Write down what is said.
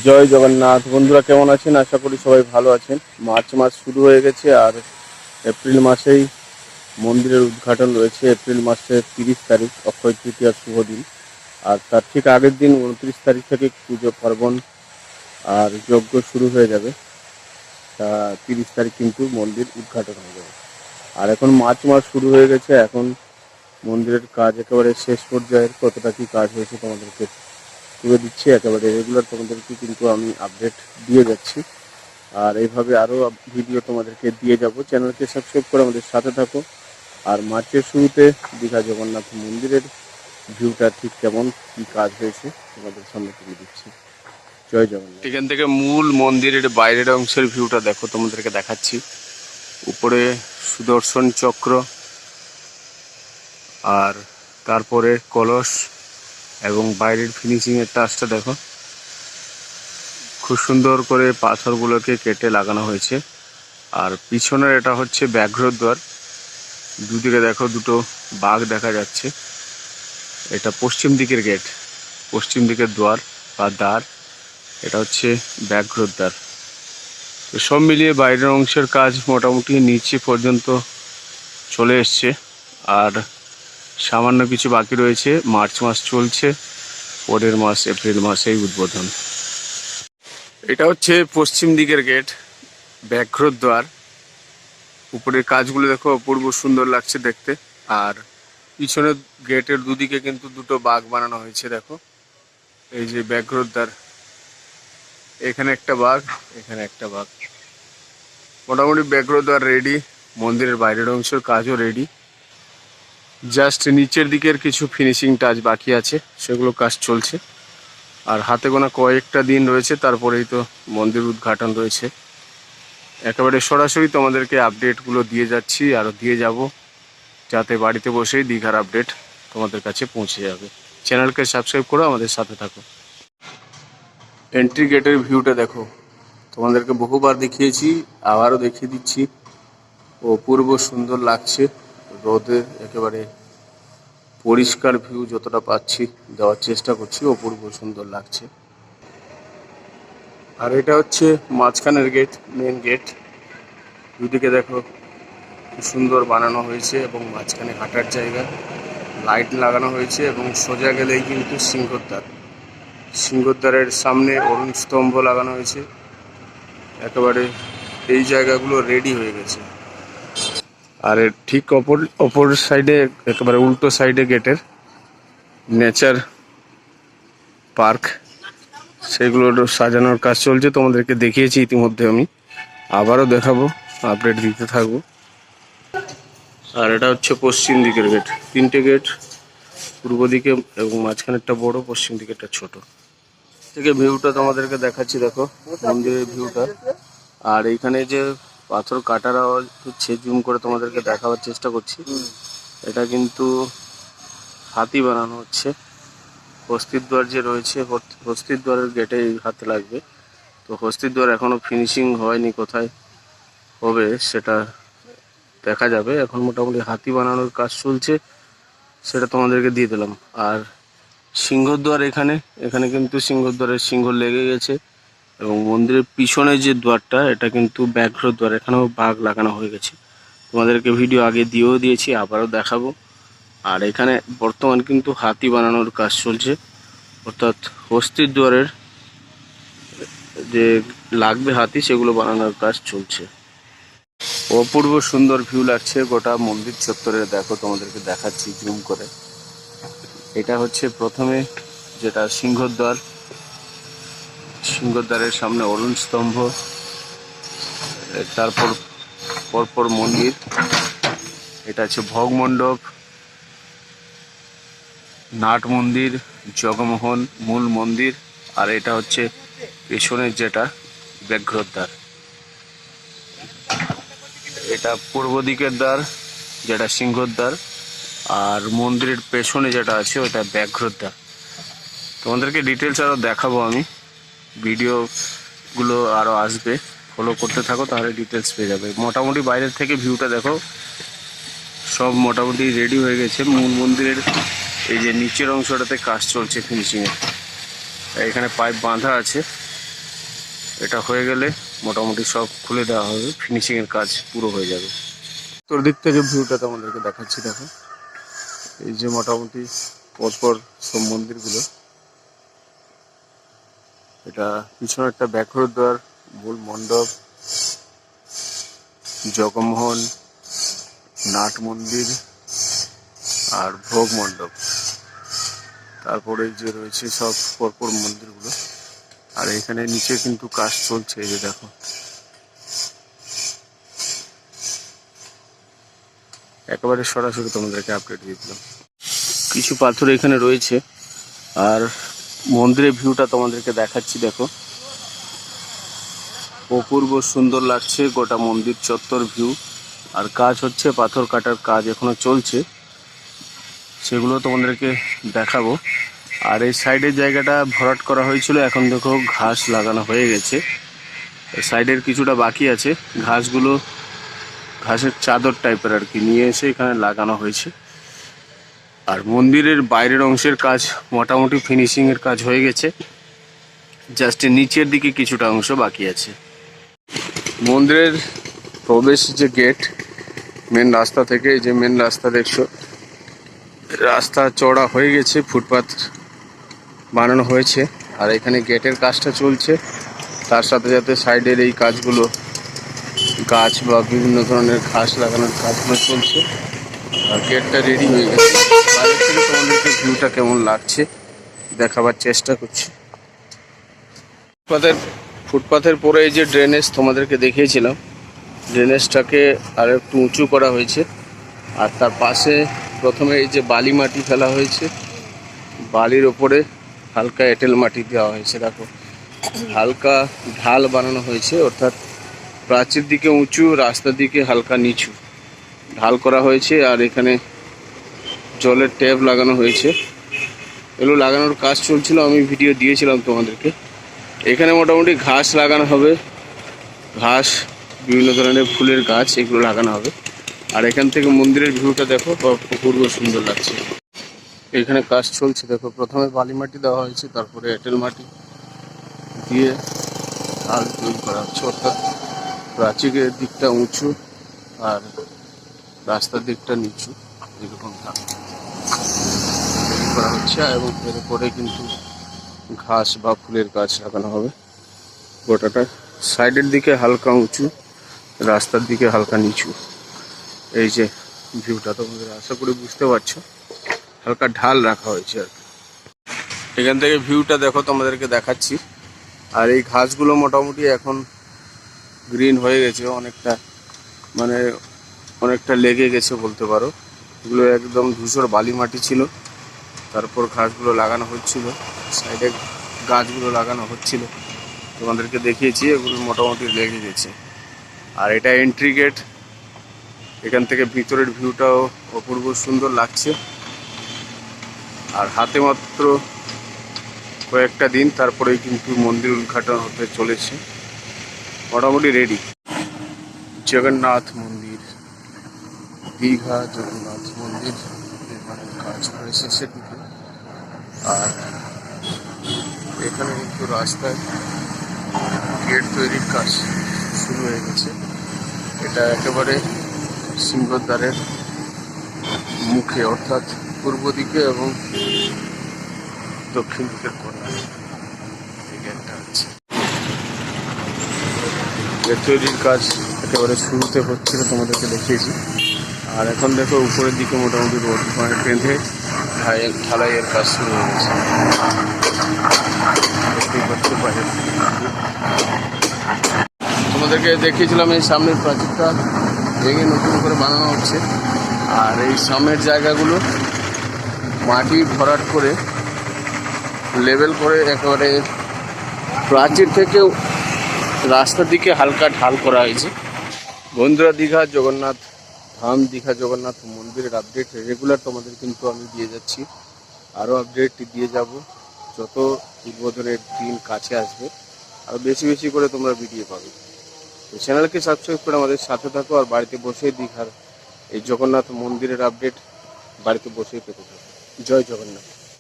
জয় জগন্নাথ। বন্ধুরা কেমন আছেন? আশা করি সবাই ভালো আছেন। মার্চ মাস শুরু হয়ে গেছে আর এপ্রিল মাসেই মন্দিরের উদ্ঘাটন রয়েছে। এপ্রিল মাসের 30 তারিখ অক্ষয় তৃতীয়ার শুভ দিন। আর তার ঠিক আগের দিন 29 তারিখ থেকে পুজো পার্বণ আর যজ্ঞ শুরু হয়ে যাবে। তা 30 তারিখ কিন্তু মন্দির উদ্ঘাটন হয়ে যাবে। আর এখন মার্চ মাস শুরু হয়ে গেছে। এখন মন্দিরের কাজ একেবারে শেষ পর্যায়ের। কতটা কি কাজ হয়েছে তোমাদেরকে তুলে দিচ্ছি একেবারে রেগুলার। তোমাদেরকে কিন্তু আমি আপডেট দিয়ে যাচ্ছি। আর এইভাবে আরও ভিডিও তোমাদেরকে দিয়ে যাব। চ্যানেলকে সাবস্ক্রাইব করে আমাদের সাথে থাকো। আর মার্চের শুরুতে দীঘা জগন্নাথ মন্দিরের ভিউটা ঠিক কেমন কি কাজ হয়েছে তোমাদের সামনে তুলে দিচ্ছি। জয় জগন্নাথ। এখান থেকে মূল মন্দিরের বাইরের অংশের ভিউটা দেখো, তোমাদেরকে দেখাচ্ছি। উপরে সুদর্শন চক্র, আর তারপরে কলস এবং বাইরের ফিনিশিংয়ের টাচটা দেখো। খুব সুন্দর করে পাথরগুলোকে কেটে লাগানো হয়েছে। আর পিছনের এটা হচ্ছে ব্যাঘ্রদ্বার। দুদিকে দেখো দুটো বাঘ দেখা যাচ্ছে। এটা পশ্চিম দিকের গেট, পশ্চিম দিকের দ্বার বা দ্বার। এটা হচ্ছে ব্যাঘ্রদ্বার। তো সব মিলিয়ে বাইরের অংশের কাজ মোটামুটি নিচে পর্যন্ত চলে এসছে। আর সামান্য কিছু বাকি রয়েছে। মার্চ মাস চলছে, পরের মাস এপ্রিল মাসেই উদ্বোধন। এটা হচ্ছে পশ্চিম দিকের গেট, ব্যাঘ্রদ্বার। উপরের কাজগুলো দেখো, অপূর্ব সুন্দর লাগছে দেখতে। আর পিছনের গেটের দুদিকে কিন্তু দুটো বাঘ বানানো হয়েছে দেখো। এই যে ব্যাঘ্রদ্বার, এখানে একটা বাঘ, এখানে একটা বাঘ। মোটামুটি ব্যাঘ্রদ্বার রেডি। মন্দিরের বাইরের অংশের কাজও রেডি। জাস্ট নিচের দিকের কিছু ফিনিশিং টাচ বাকি আছে, সেগুলো কাজ চলছে। আর হাতে গোনা কয়েকটা দিন রয়েছে, তারপরেই তো মন্দির উদ্ঘাটন রয়েছে। একেবারে সরাসরি তোমাদেরকে আপডেটগুলো দিয়ে যাচ্ছি, আরও দিয়ে যাব, যাতে বাড়িতে বসেই দীঘার আপডেট তোমাদের কাছে পৌঁছে যাবে। চ্যানেলকে সাবস্ক্রাইব করো, আমাদের সাথে থাকো। এন্ট্রি গেটের ভিউটা দেখো, তোমাদেরকে বহুবার দেখিয়েছি, আবারও দেখিয়ে দিচ্ছি। অপূর্ব সুন্দর লাগছে। রোদে একেবারে পরিষ্কার ভিউ যতটা পাচ্ছি দেওয়ার চেষ্টা করছি। অপূর্ব সুন্দর লাগছে। আর এটা হচ্ছে মাঝখানের গেট, মেন গেট। দুদিকে দেখো খুব সুন্দর বানানো হয়েছে এবং মাঝখানে হাঁটার জায়গা, লাইট লাগানো হয়েছে। এবং সোজা গেলেই কিন্তু সিংহদ্বার। সিংহদ্বারের সামনে অরুণ স্তম্ভ লাগানো হয়েছে। একেবারে এই জায়গাগুলো রেডি হয়ে গেছে। আর এর ঠিক অপর সাইডে, একেবারে উল্টো সাইডে গেটের নেচার পার্ক, সেগুলোর সাজানোর কাজ চলছে। তোমাদেরকে দেখিয়েছি ইতিমধ্যে, আমি আবারও দেখাবো, আপডেট দিতে থাকবো। আর এটা হচ্ছে পশ্চিম দিকের গেট। তিনটে গেট, পূর্ব দিকে এবং মাঝখানেরটা বড়, পশ্চিম দিকেরটা ছোট। থেকে ভিউটা তোমাদেরকে দেখাচ্ছি দেখো, মন্দিরের ভিউটা। আর এইখানে যে পাথর কাটারা হচ্ছে, জুম করে তোমাদেরকে দেখাবার চেষ্টা করছি। এটা কিন্তু হাতি বানানো হচ্ছে। হস্তিদ্বার যে রয়েছে, হস্তিদ্বারের গেটে হাতে লাগবে। তো হস্তিদ্বার এখনো ফিনিশিং হয়নি, কোথায় হবে সেটা দেখা যাবে। এখন মোটামুটি হাতি বানানোর কাজ চলছে, সেটা তোমাদেরকে দিয়ে দিলাম। আর সিংহদ্বার এখানে, এখানে কিন্তু সিংহদ্বারের সিংহ লেগে গেছে। এবং মন্দিরের পিছনে যে দ্বারটা, এটা কিন্তু ব্যাঘ্রদ্বার, এখানেও বাঘ লাগানো হয়ে গেছে। তোমাদেরকে ভিডিও আগে দিয়েও দিয়েছি, আবারও দেখাবো। আর এখানে বর্তমান কিন্তু হাতি বানানোর কাজ চলছে, অর্থাৎ হস্তিদ্বারের যে লাগবে হাতি, সেগুলো বানানোর কাজ চলছে। অপূর্ব সুন্দর ভিউ লাগছে গোটা মন্দির চত্বরে। দেখো, তোমাদেরকে দেখাচ্ছি জুম করে। এটা হচ্ছে প্রথমে যেটা সিংহদ্বার, সিংহদ্বারের সামনে অরুণ স্তম্ভ, তারপর পরপর মন্দির। এটা হচ্ছে ভোগমণ্ডপ, নাট মন্দির, জগমোহন মূল মন্দির। আর এটা হচ্ছে পেছনের যেটা ব্যাঘ্রদ্বার, এটা পূর্ব দিকের দ্বার যেটা সিংহদ্বার। আর মন্দিরের পেছনে যেটা আছে ওটা ব্যাঘ্রদ্বার। তোমাদেরকে ডিটেলস আরও দেখাবো আমি, ভিডিওগুলো আরও আসবে, ফলো করতে থাকো, তাহলে ডিটেলস পেয়ে যাবে। মোটামুটি বাইরের থেকে ভিউটা দেখো, সব মোটামুটি রেডি হয়ে গেছে। মূল মন্দিরের এই যে নিচের অংশটাতে কাজ চলছে ফিনিশিংয়ের। এখানে পাইপ বাঁধা আছে, এটা হয়ে গেলে মোটামুটি সব খুলে দেওয়া হবে, ফিনিশিং এর কাজ পুরো হয়ে যাবে। তোর দিক থেকে ভিউটা তোমাদেরকে দেখাচ্ছি। দেখো এই যে মোটামুটি পরপর সব মন্দিরগুলো, এটা পিছনে একটা ব্যাঘ্রদ্বার, মূল মণ্ডপ, জগমোহন, নাট মন্দির আর ভোগ মণ্ডপ। তারপরে যে রয়েছে সব পরপর মন্দিরগুলো। আর এখানে নিচে কিন্তু কাজ চলছে, এই যে দেখো। একেবারে সরাসরি তোমাদেরকে আপডেট দিয়ে দিলাম। কিছু পাথর এখানে রয়েছে আর মন্দিরের ভিউটা তোমাদেরকে দেখাচ্ছি। দেখো অপূর্ব সুন্দর লাগছে গোটা মন্দির চত্বর ভিউ। আর কাজ হচ্ছে, পাথর কাটার কাজ এখনো চলছে, সেগুলো তোমাদেরকে দেখাবো। আর এই সাইডের জায়গাটা ভরাট করা হয়েছিল, এখন দেখো ঘাস লাগানো হয়ে গেছে। সাইডের কিছুটা বাকি আছে, ঘাসগুলো ঘাসের চাদর টাইপের আর কি নিয়ে এসে এখানে লাগানো হয়েছে। আর মন্দিরের বাইরের অংশের কাজ মোটামুটি ফিনিশিং এর কাজ হয়ে গেছে, জাস্ট নিচের দিকে কিছুটা অংশ বাকি আছে। মন্দিরের প্রবেশ যে গেট, মেন রাস্তা থেকে, এই যে মেন রাস্তা দেখছো, রাস্তা চওড়া হয়ে গেছে, ফুটপাথ বানানো হয়েছে। আর এখানে গেটের কাজটা চলছে, তার সাথে সাথে সাইডের এই কাজগুলো, গাছ বা বিভিন্ন ধরনের ঘাস লাগানোর কাজগুলো চলছে। আর গেটটা রেডি হয়ে গেছে। বাইরে থেকে তোমাদেরকে ভিউটা কেমন লাগছে দেখাবার চেষ্টা করছি। ফুটপাথের পরে এই যে ড্রেনেজ তোমাদেরকে দেখিয়েছিলাম, ড্রেনেজটাকে আর একটু উঁচু করা হয়েছে। আর তার পাশে প্রথমে এই যে বালি মাটি ফেলা হয়েছে, বালির ওপরে হালকা এঁটেল মাটি দেওয়া হয়েছে। দেখো হালকা ঢাল বানানো হয়েছে, অর্থাৎ প্রাচীর দিকে উঁচু, রাস্তার দিকে হালকা নিচু ঢাল করা হয়েছে। আর এখানে জলের ট্যাপ লাগানো হয়েছে, এগুলো লাগানোর কাজ চলছিল, আমি ভিডিও দিয়েছিলাম তোমাদেরকে। এখানে মোটামুটি ঘাস লাগানো হবে, ঘাস, বিভিন্ন ধরনের ফুলের গাছ, এগুলো লাগানো হবে। আর এখান থেকে মন্দিরের ভিউটা দেখো, অপূর্ব সুন্দর লাগছে। এখানে কাজ চলছে, দেখো প্রথমে বালি মাটি দেওয়া হয়েছে, তারপরে এঁটেল মাটি দিয়ে ঢাল তৈরি করা হচ্ছে, অর্থাৎ প্রাচীরের দিকটা উঁচু আর রাস্তার দিকটা নিচু, এরকম ঢাল তৈরি করা হচ্ছে। এবং এরপরে কিন্তু ঘাস বা ফুলের গাছ লাগানো হবে। গোটাটা সাইডের দিকে হালকা উঁচু, রাস্তার দিকে হালকা নিচু। এই যে ভিউটা তোমাদের আশা করি বুঝতে পারছো, হালকা ঢাল রাখা হয়েছে আর কি। এখান থেকে ভিউটা দেখো, তোমাদেরকে দেখাচ্ছি। আর এই ঘাসগুলো মোটামুটি এখন গ্রিন হয়ে গেছে, অনেকটা মানে অনেকটা লেগে গেছে বলতে পারো। এগুলো একদম ধূসর বালি মাটি ছিল, তারপর ঘাসগুলো লাগানো হচ্ছিল, সাইডে গাছগুলো লাগানো হচ্ছিল, তোমাদেরকে দেখিয়েছি। এগুলো মোটামুটি লেগে গেছে। আর এটা এন্ট্রি গেট, এখান থেকে ভিতরের ভিউটাও অপূর্ব সুন্দর লাগছে। আর হাতে মাত্র কয়েকটা দিন, তারপরেই কিন্তু মন্দির উদ্ঘাটন হতে চলেছে, মোটামুটি রেডি। জগন্নাথ মন্দির, দীঘা জগন্নাথ মন্দির নির্মাণের কাজ প্রায় শেষের দিকে। আর এখানে কিন্তু রাস্তায় গেট তৈরির কাজ শুরু হয়ে গেছে। এটা একেবারে সিংহদ্বারের মুখে, অর্থাৎ পূর্ব দিকে এবং দক্ষিণ দিকের কোণায় এই গেটটা আছে। গেট তৈরির কাজ একেবারে শুরুতে হচ্ছিল, তোমাদেরকে দেখিয়েছি। আর এখন দেখো উপরের দিকে মোটামুটি রোড মানে বেঁধে ঢালাইয়ের কাজ শুরু হয়ে গেছে। দেখতেই পাচ্ছ বাইরের তোমাদেরকে দেখিয়েছিলাম, এই সামনের প্রাচীরটা ভেঙে নতুন করে বানানো হচ্ছে। আর এই সামনের জায়গাগুলো মাটি ভরাট করে লেভেল করে একেবারে প্রাচীর থেকে রাস্তার দিকে হালকা ঢাল করা হয়েছে। বন্ধুরা, দীঘা জগন্নাথ ধাম, দীঘা জগন্নাথ মন্দিরের আপডেট রেগুলার তোমাদের কিন্তু আমি দিয়ে যাচ্ছি, আরও আপডেট দিয়ে যাব যত উদ্বোধনের দিন কাছে আসবে, আরও বেশি বেশি করে তোমরা ভিডিও পাবে। তো চ্যানেলকে সাবস্ক্রাইব করে আমাদের সাথে থাকো। আর বাড়িতে বসে দীঘার এই জগন্নাথ মন্দিরের আপডেট বাড়িতে বসেই পেতে থাকো। জয় জগন্নাথ।